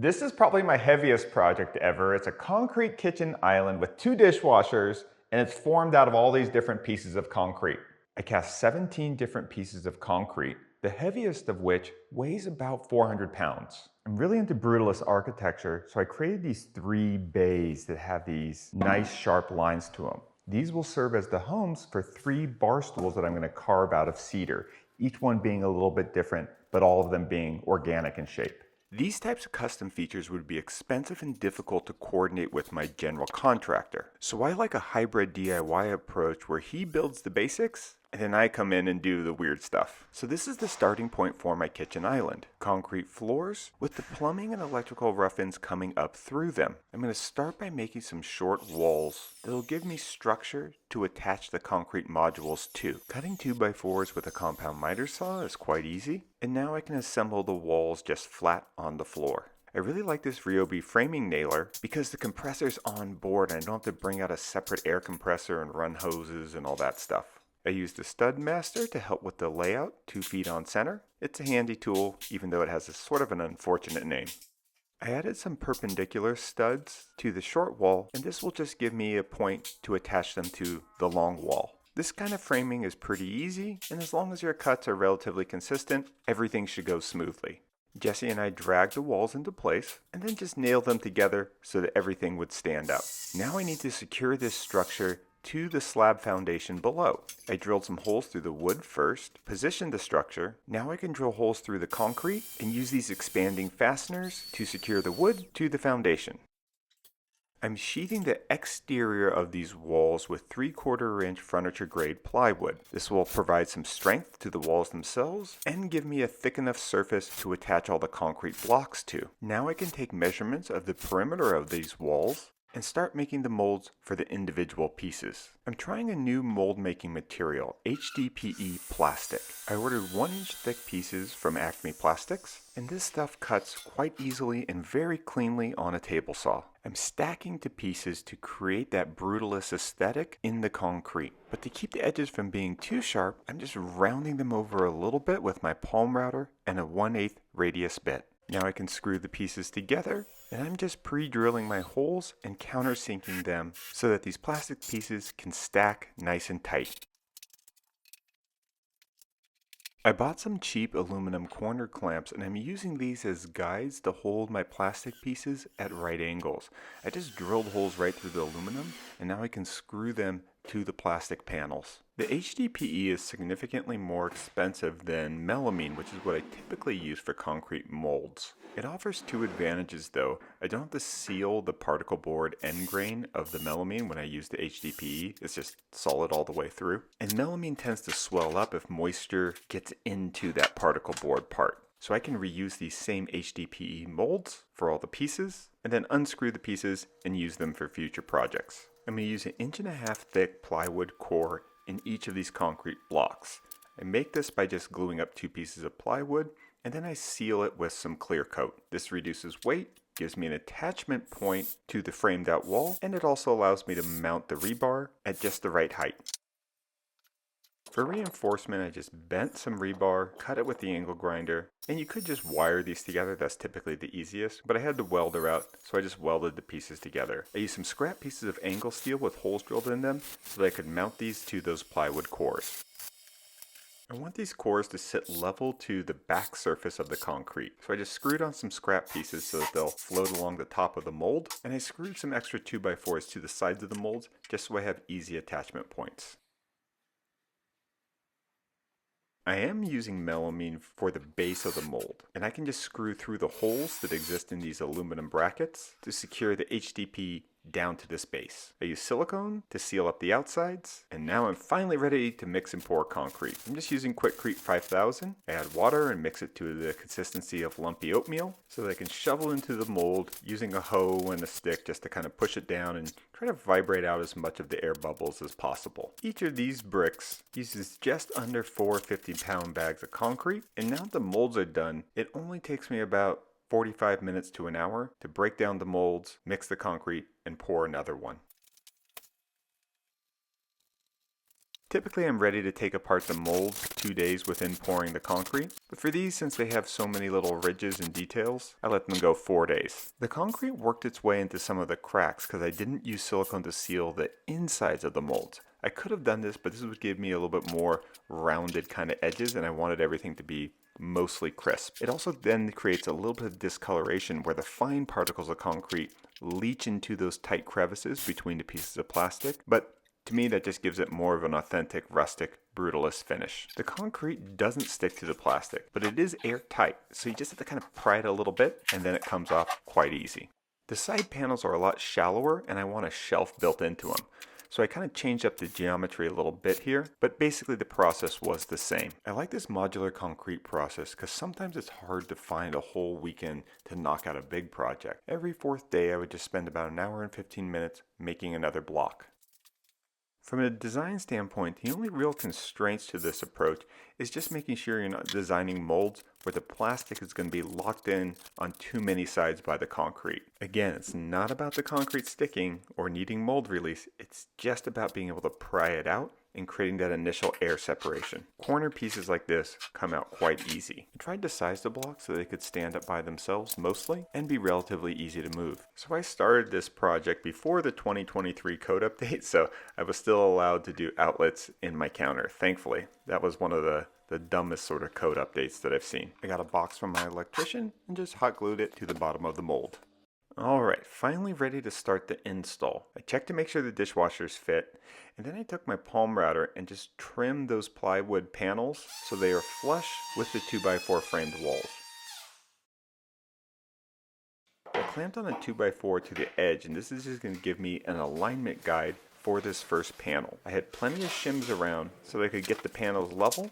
This is probably my heaviest project ever. It's a concrete kitchen island with 2 dishwashers, and it's formed out of all these different pieces of concrete. I cast 17 different pieces of concrete, the heaviest of which weighs about 400 pounds. I'm really into brutalist architecture, so I created these 3 bays that have these nice sharp lines to them. These will serve as the homes for 3 bar stools that I'm going to carve out of cedar, each one being a little bit different, but all of them being organic in shape. These types of custom features would be expensive and difficult to coordinate with my general contractor. So I like a hybrid DIY approach where he builds the basics and then I come in and do the weird stuff. So this is the starting point for my kitchen island. Concrete floors with the plumbing and electrical rough-ins coming up through them. I'm going to start by making some short walls that'll give me structure to attach the concrete modules to. Cutting 2x4s with a compound miter saw is quite easy, and now I can assemble the walls just flat on the floor. I really like this Ryobi framing nailer because the compressor's on board and I don't have to bring out a separate air compressor and run hoses and all that stuff. I used the stud master to help with the layout, 2 feet on center. It's a handy tool, even though it has a sort of an unfortunate name. I added some perpendicular studs to the short wall, and this will just give me a point to attach them to the long wall. This kind of framing is pretty easy, and as long as your cuts are relatively consistent, everything should go smoothly. Jesse and I dragged the walls into place, and then just nailed them together so that everything would stand out. Now I need to secure this structure to the slab foundation below. I drilled some holes through the wood first, positioned the structure. Now I can drill holes through the concrete and use these expanding fasteners to secure the wood to the foundation. I'm sheathing the exterior of these walls with 3/4 inch furniture grade plywood. This will provide some strength to the walls themselves and give me a thick enough surface to attach all the concrete blocks to. Now I can take measurements of the perimeter of these walls and start making the molds for the individual pieces. I'm trying a new mold making material, HDPE plastic. I ordered 1-inch thick pieces from Acme Plastics, and this stuff cuts quite easily and very cleanly on a table saw. I'm stacking to pieces to create that brutalist aesthetic in the concrete. But to keep the edges from being too sharp, I'm just rounding them over a little bit with my palm router and a 1/8 radius bit. Now I can screw the pieces together, and I'm just pre-drilling my holes and countersinking them so that these plastic pieces can stack nice and tight. I bought some cheap aluminum corner clamps, and I'm using these as guides to hold my plastic pieces at right angles. I just drilled holes right through the aluminum, and now I can screw them to the plastic panels. The HDPE is significantly more expensive than melamine, which is what I typically use for concrete molds. It offers 2 advantages though. I don't have to seal the particle board end grain of the melamine when I use the HDPE. It's just solid all the way through. And melamine tends to swell up if moisture gets into that particle board part. So I can reuse these same HDPE molds for all the pieces and then unscrew the pieces and use them for future projects. I'm going to use an 1.5 inch thick plywood core in each of these concrete blocks. I make this by just gluing up 2 pieces of plywood, and then I seal it with some clear coat. This reduces weight, gives me an attachment point to the framed out wall, and it also allows me to mount the rebar at just the right height. For reinforcement, I just bent some rebar, cut it with the angle grinder, and you could just wire these together, that's typically the easiest, but I had the welder out, so I just welded the pieces together. I used some scrap pieces of angle steel with holes drilled in them so that I could mount these to those plywood cores. I want these cores to sit level to the back surface of the concrete, so I just screwed on some scrap pieces so that they'll float along the top of the mold, and I screwed some extra 2x4s to the sides of the molds just so I have easy attachment points. I am using melamine for the base of the mold, and I can just screw through the holes that exist in these aluminum brackets to secure the HDPE down to this base. I use silicone to seal up the outsides, and now I'm finally ready to mix and pour concrete. I'm just using Quikrete 5000. I add water and mix it to the consistency of lumpy oatmeal so that I can shovel into the mold using a hoe and a stick just to kind of push it down and try to vibrate out as much of the air bubbles as possible. Each of these bricks uses just under 4 50-pound bags of concrete, and now that the molds are done, it only takes me about 45 minutes to an hour to break down the molds, mix the concrete, and pour another one. Typically I'm ready to take apart the molds 2 days within pouring the concrete, but for these, since they have so many little ridges and details, I let them go 4 days. The concrete worked its way into some of the cracks because I didn't use silicone to seal the insides of the molds. I could have done this, but this would give me a little bit more rounded kind of edges, and I wanted everything to be mostly crisp. It also then creates a little bit of discoloration where the fine particles of concrete leach into those tight crevices between the pieces of plastic, but to me, that just gives it more of an authentic, rustic, brutalist finish. The concrete doesn't stick to the plastic, but it is airtight, so you just have to kind of pry it a little bit, and then it comes off quite easy. The side panels are a lot shallower, and I want a shelf built into them. So I kind of changed up the geometry a little bit here, but basically the process was the same. I like this modular concrete process because sometimes it's hard to find a whole weekend to knock out a big project. Every 4th day, I would just spend about an hour and 15 minutes making another block. From a design standpoint, the only real constraints to this approach is just making sure you're not designing molds where the plastic is going to be locked in on too many sides by the concrete. Again, it's not about the concrete sticking or needing mold release, it's just about being able to pry it out and creating that initial air separation. Corner pieces like this come out quite easy. I tried to size the blocks so they could stand up by themselves mostly and be relatively easy to move. So I started this project before the 2023 code update, so I was still allowed to do outlets in my counter, thankfully. That was one of the dumbest sort of code updates that I've seen. I got a box from my electrician and just hot glued it to the bottom of the mold. Alright, finally ready to start the install. I checked to make sure the dishwashers fit, and then I took my palm router and just trimmed those plywood panels so they are flush with the 2x4 framed walls. I clamped on a 2x4 to the edge, and this is just going to give me an alignment guide for this first panel. I had plenty of shims around so that I could get the panels level,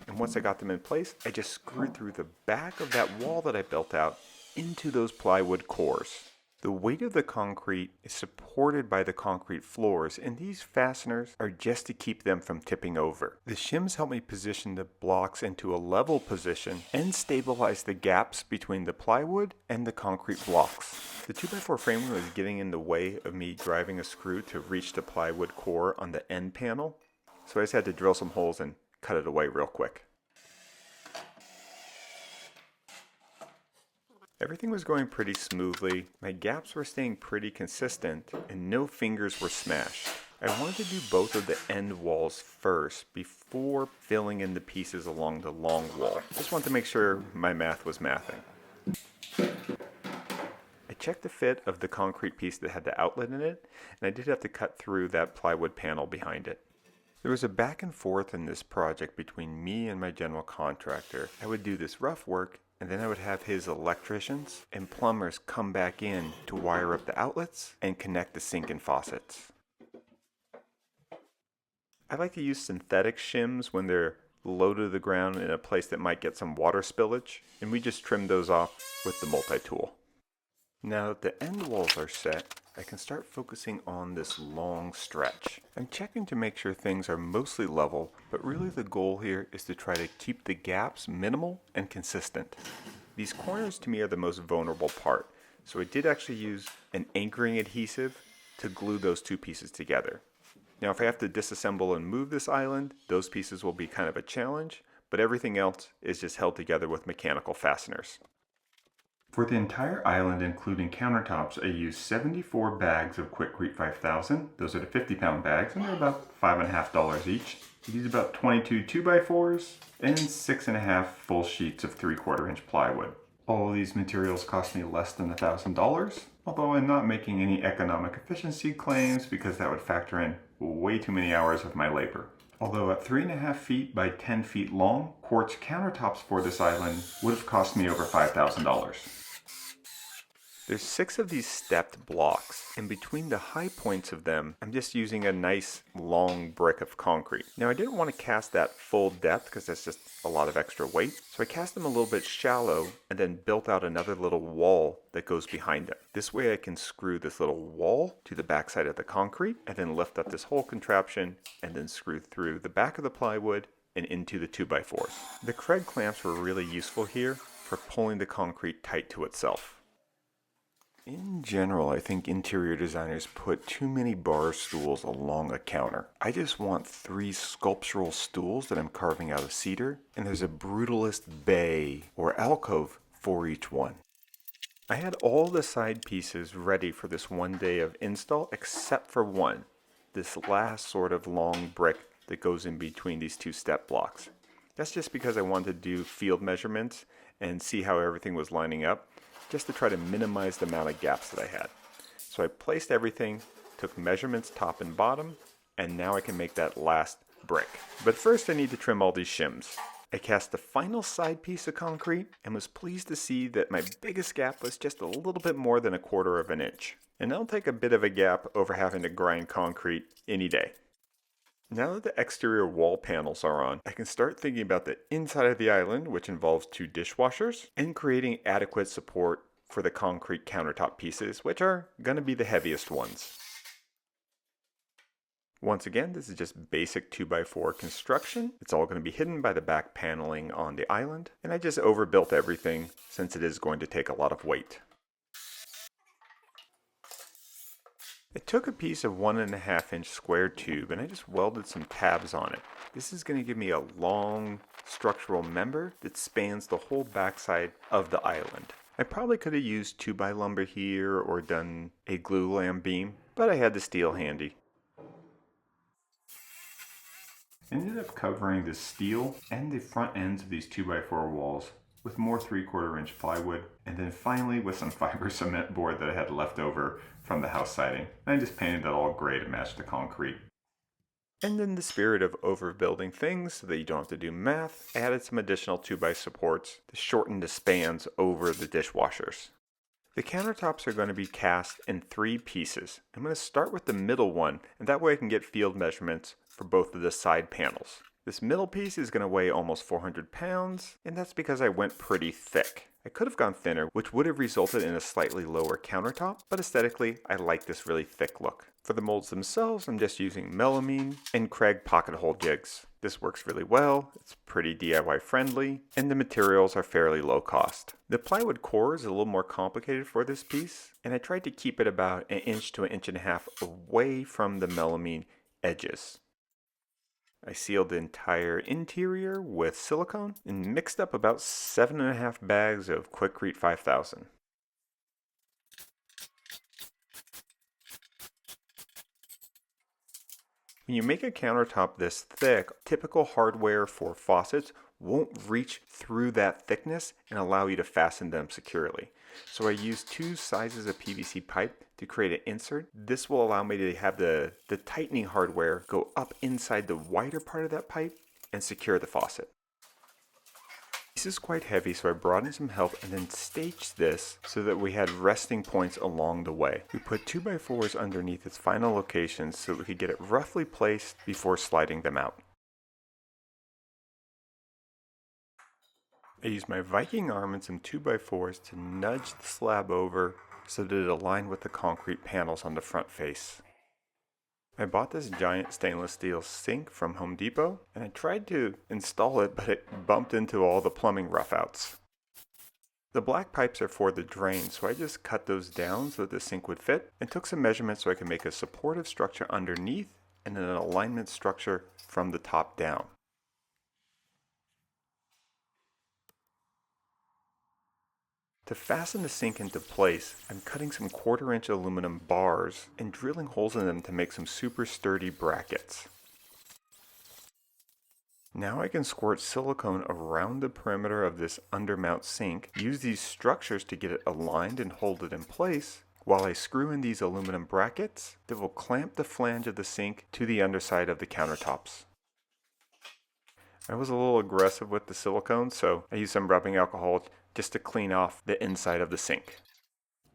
and once I got them in place, I just screwed through the back of that wall that I built out into those plywood cores. The weight of the concrete is supported by the concrete floors, and these fasteners are just to keep them from tipping over. The shims help me position the blocks into a level position and stabilize the gaps between the plywood and the concrete blocks. The 2x4 framing was getting in the way of me driving a screw to reach the plywood core on the end panel, so I just had to drill some holes and cut it away real quick. Everything was going pretty smoothly, my gaps were staying pretty consistent, and no fingers were smashed. I wanted to do both of the end walls first before filling in the pieces along the long wall. Just wanted to make sure my math was mathing. I checked the fit of the concrete piece that had the outlet in it, and I did have to cut through that plywood panel behind it. There was a back and forth in this project between me and my general contractor. I would do this rough work, and then I would have his electricians and plumbers come back in to wire up the outlets and connect the sink and faucets. I like to use synthetic shims when they're low to the ground in a place that might get some water spillage, and we just trim those off with the multi-tool. Now that the end walls are set, I can start focusing on this long stretch. I'm checking to make sure things are mostly level, but really the goal here is to try to keep the gaps minimal and consistent. These corners to me are the most vulnerable part, so I did actually use an anchoring adhesive to glue those two pieces together. Now if I have to disassemble and move this island, those pieces will be kind of a challenge, but everything else is just held together with mechanical fasteners. For the entire island, including countertops, I used 74 bags of Quikrete 5000. Those are the 50-pound bags, and they're about $5.50 each. I used about 22 2x4s and 6.5 full sheets of 3/4 inch plywood. All of these materials cost me less than $1,000, although I'm not making any economic efficiency claims because that would factor in way too many hours of my labor. Although at 3.5 feet by 10 feet long, quartz countertops for this island would have cost me over $5,000. There's 6 of these stepped blocks, and between the high points of them, I'm just using a nice long brick of concrete. Now I didn't want to cast that full depth because that's just a lot of extra weight, so I cast them a little bit shallow and then built out another little wall that goes behind them. This way I can screw this little wall to the backside of the concrete and then lift up this whole contraption and then screw through the back of the plywood and into the 2x4s. The Craig clamps were really useful here for pulling the concrete tight to itself. In general, I think interior designers put too many bar stools along a counter. I just want 3 sculptural stools that I'm carving out of cedar, and there's a brutalist bay or alcove for each one. I had all the side pieces ready for this one day of install except for one, this last sort of long brick that goes in between these 2 step blocks. That's just because I wanted to do field measurements and see how everything was lining up, just to try to minimize the amount of gaps that I had. So I placed everything, took measurements top and bottom, and now I can make that last brick. But first I need to trim all these shims. I cast the final side piece of concrete and was pleased to see that my biggest gap was just a little bit more than 1/4 of an inch. And that'll take a bit of a gap over having to grind concrete any day. Now that the exterior wall panels are on, I can start thinking about the inside of the island, which involves 2 dishwashers, and creating adequate support for the concrete countertop pieces, which are going to be the heaviest ones. Once again, this is just basic 2x4 construction. It's all going to be hidden by the back paneling on the island, and I just overbuilt everything since it is going to take a lot of weight. I took a piece of 1.5-inch square tube and I just welded some tabs on it. This is going to give me a long structural member that spans the whole backside of the island. I probably could have used 2x lumber here or done a glue lam beam, but I had the steel handy. I ended up covering the steel and the front ends of these 2x4 walls with more 3/4-inch plywood, and then finally with some fiber cement board that I had left over from the house siding. And I just painted that all gray to match the concrete. And in the spirit of overbuilding things so that you don't have to do math, I added some additional 2x supports to shorten the spans over the dishwashers. The countertops are going to be cast in 3 pieces. I'm going to start with the middle one, and that way I can get field measurements for both of the side panels. This middle piece is going to weigh almost 400 pounds, and that's because I went pretty thick. I could have gone thinner, which would have resulted in a slightly lower countertop, but aesthetically, I like this really thick look. For the molds themselves, I'm just using melamine and Craig pocket hole jigs. This works really well, it's pretty DIY friendly, and the materials are fairly low cost. The plywood core is a little more complicated for this piece, and I tried to keep it about 1 inch to 1.5 inches away from the melamine edges. I sealed the entire interior with silicone and mixed up about 7.5 bags of Quikrete 5000. When you make a countertop this thick, typical hardware for faucets won't reach through that thickness and allow you to fasten them securely. So I used 2 sizes of PVC pipe to create an insert. This will allow me to have the tightening hardware go up inside the wider part of that pipe and secure the faucet. This is quite heavy, so I brought in some help and then staged this so that we had resting points along the way. We put 2x4s underneath its final locations so we could get it roughly placed before sliding them out. I used my Viking arm and some 2x4s to nudge the slab over so that it aligned with the concrete panels on the front face. I bought this giant stainless steel sink from Home Depot, and I tried to install it, but it bumped into all the plumbing roughouts. The black pipes are for the drain, so I just cut those down so that the sink would fit, and took some measurements so I could make a supportive structure underneath and an alignment structure from the top down. To fasten the sink into place, I'm cutting some 1/4-inch aluminum bars and drilling holes in them to make some super sturdy brackets. Now I can squirt silicone around the perimeter of this undermount sink, use these structures to get it aligned and hold it in place, while I screw in these aluminum brackets that will clamp the flange of the sink to the underside of the countertops. I was a little aggressive with the silicone, so I used some rubbing alcohol just to clean off the inside of the sink.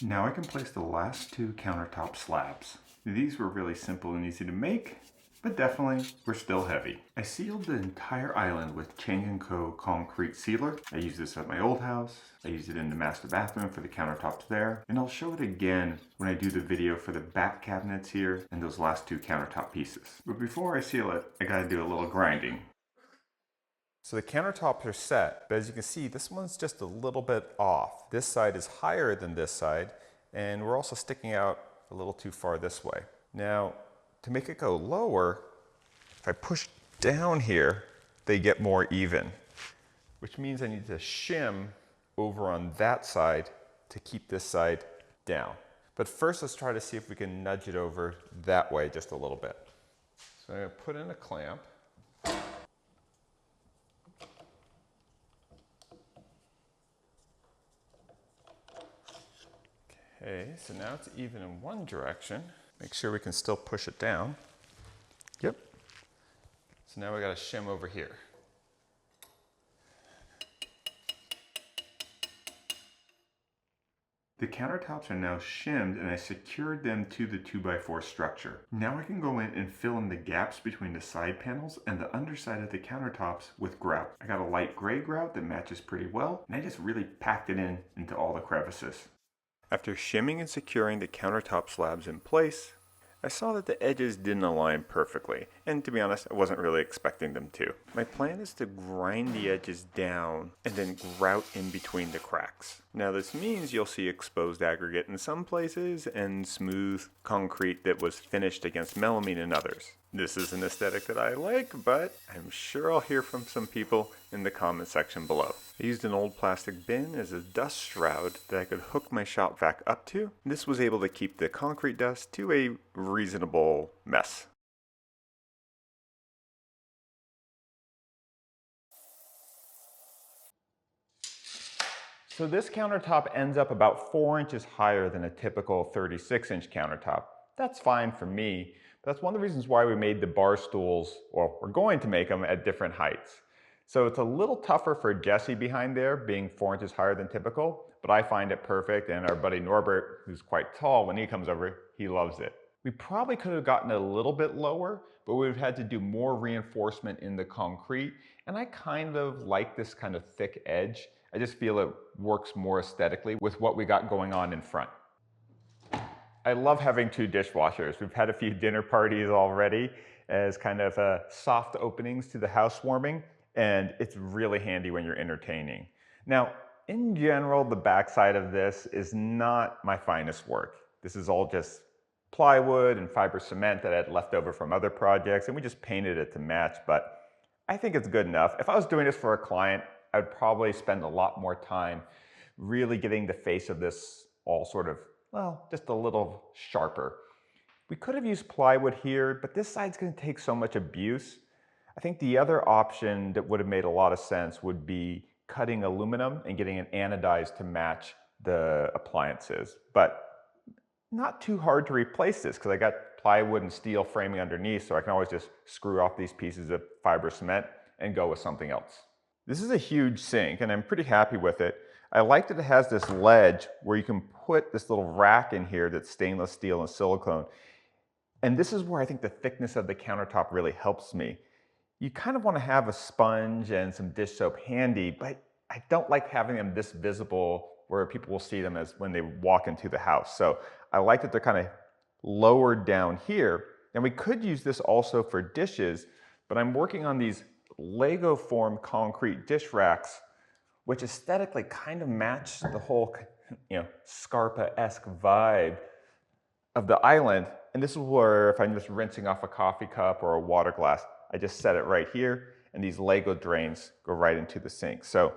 Now I can place the last 2 countertop slabs. These were really simple and easy to make, but definitely were still heavy. I sealed the entire island with Cheng Co. concrete sealer. I used this at my old house. I used it in the master bathroom for the countertops there, and I'll show it again when I do the video for the back cabinets here and those last 2 countertop pieces. But before I seal it, I gotta do a little grinding. So the countertops are set, but as you can see, this one's just a little bit off. This side is higher than this side, And we're also sticking out a little too far this way. Now, to make it go lower, if I push down here, they get more even, which means I need to shim over on that side to keep this side down. But first, let's try to see if we can nudge it over that way just a little bit. So I'm going to put in a clamp. Okay, so now it's even in one direction. Make sure we can still push it down. Yep. So now we got to shim over here. The countertops are now shimmed and I secured them to the 2x4 structure. Now I can go in and fill in the gaps between the side panels and the underside of the countertops with grout. I got a light gray grout that matches pretty well, and I just really packed it in into all the crevices. After shimming and securing the countertop slabs in place, I saw that the edges didn't align perfectly, and to be honest, I wasn't really expecting them to. My plan is to grind the edges down and then grout in between the cracks. Now this means you'll see exposed aggregate in some places and smooth concrete that was finished against melamine in others. This is an aesthetic that I like, but I'm sure I'll hear from some people in the comment section below. I used an old plastic bin as a dust shroud that I could hook my shop vac up to. This was able to keep the concrete dust to a reasonable mess. So this countertop ends up about 4 inches higher than a typical 36-inch countertop. That's fine for me. That's one of the reasons why we made the bar stools, or we're going to make them at different heights. So it's a little tougher for Jesse behind there, being 4 inches higher than typical, but I find it perfect, and our buddy Norbert, who's quite tall, when he comes over, he loves it. We probably could have gotten it a little bit lower, but we've had to do more reinforcement in the concrete, and I kind of like this kind of thick edge. I just feel it works more aesthetically with what we got going on in front. I love having 2 dishwashers. We've had a few dinner parties already as kind of soft openings to the housewarming, and it's really handy when you're entertaining. Now, in general, the backside of this is not my finest work. This is all just plywood and fiber cement that I had left over from other projects, and we just painted it to match, but I think it's good enough. If I was doing this for a client, I would probably spend a lot more time really getting the face of this all sort of, well, just a little sharper. We could have used plywood here, but this side's going to take so much abuse. I think the other option that would have made a lot of sense would be cutting aluminum and getting it anodized to match the appliances. But not too hard to replace this because I got plywood and steel framing underneath, so I can always just screw off these pieces of fiber cement and go with something else. This is a huge sink and I'm pretty happy with it. I like that it has this ledge where you can put this little rack in here that's stainless steel and silicone. And this is where I think the thickness of the countertop really helps me. You kind of want to have a sponge and some dish soap handy, but I don't like having them this visible where people will see them as when they walk into the house. So I like that they're kind of lowered down here. And we could use this also for dishes, but I'm working on these Lego form concrete dish racks, which aesthetically kind of match the whole, Scarpa-esque vibe of the island. And this is where if I'm just rinsing off a coffee cup or a water glass, I just set it right here and these Lego drains go right into the sink. So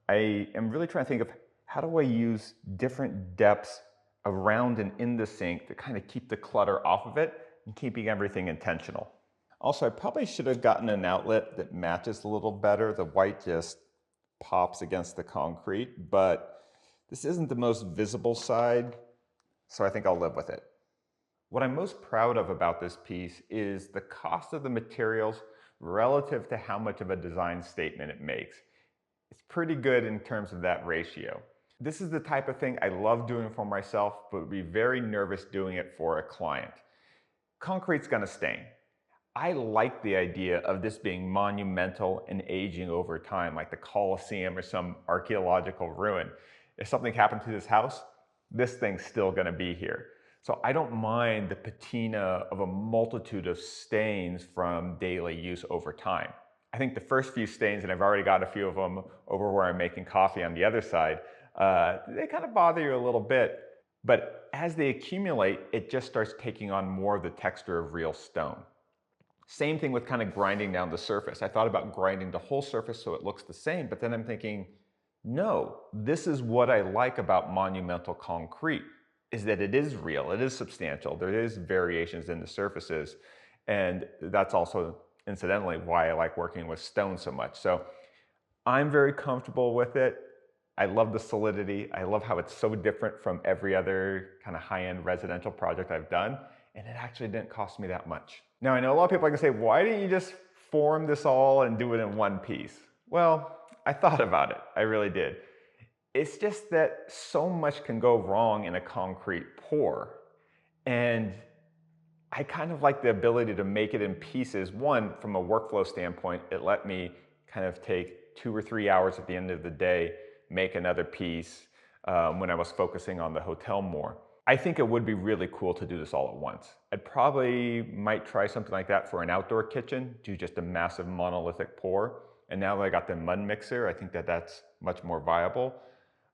I am really trying to think of how do I use different depths around and in the sink to kind of keep the clutter off of it and keeping everything intentional. Also, I probably should have gotten an outlet that matches a little better. The white just pops against the concrete, but this isn't the most visible side, so I think I'll live with it. What I'm most proud of about this piece is the cost of the materials relative to how much of a design statement it makes. It's pretty good in terms of that ratio. This is the type of thing I love doing for myself, but would be very nervous doing it for a client. Concrete's gonna stain. I like the idea of this being monumental and aging over time, like the Colosseum or some archaeological ruin. If something happened to this house, this thing's still gonna be here. So I don't mind the patina of a multitude of stains from daily use over time. I think the first few stains, and I've already got a few of them over where I'm making coffee on the other side, they kind of bother you a little bit. But as they accumulate, it just starts taking on more of the texture of real stone. Same thing with kind of grinding down the surface. I thought about grinding the whole surface so it looks the same, but then I'm thinking, no, this is what I like about monumental concrete, is that it is real, it is substantial, there is variations in the surfaces, and that's also incidentally why I like working with stone so much. So I'm very comfortable with it. I love the solidity. I love how it's so different from every other kind of high-end residential project I've done, and it actually didn't cost me that much. Now I know a lot of people are gonna say, why didn't you just form this all and do it in one piece? Well, I thought about it, I really did. It's just that so much can go wrong in a concrete pour. And I kind of like the ability to make it in pieces. One, from a workflow standpoint, it let me kind of take 2 or 3 hours at the end of the day, make another piece when I was focusing on the hotel more. I think it would be really cool to do this all at once. I'd probably might try something like that for an outdoor kitchen, do just a massive monolithic pour. And now that I got the mud mixer, I think that that's much more viable.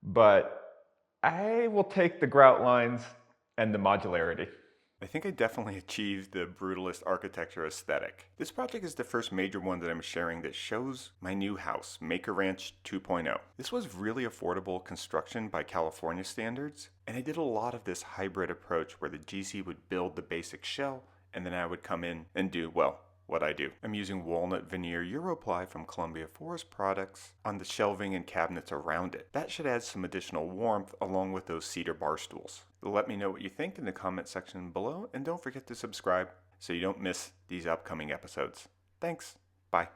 But I will take the grout lines and the modularity. I think I definitely achieved the brutalist architecture aesthetic. This project is the first major one that I'm sharing that shows my new house, Maker Ranch 2.0. This was really affordable construction by California standards, and I did a lot of this hybrid approach where the GC would build the basic shell, and then I would come in and do, well, what I do. I'm using walnut veneer Europly from Columbia Forest Products on the shelving and cabinets around it. That should add some additional warmth along with those cedar bar stools. Let me know what you think in the comment section below, and don't forget to subscribe so you don't miss these upcoming episodes. Thanks. Bye.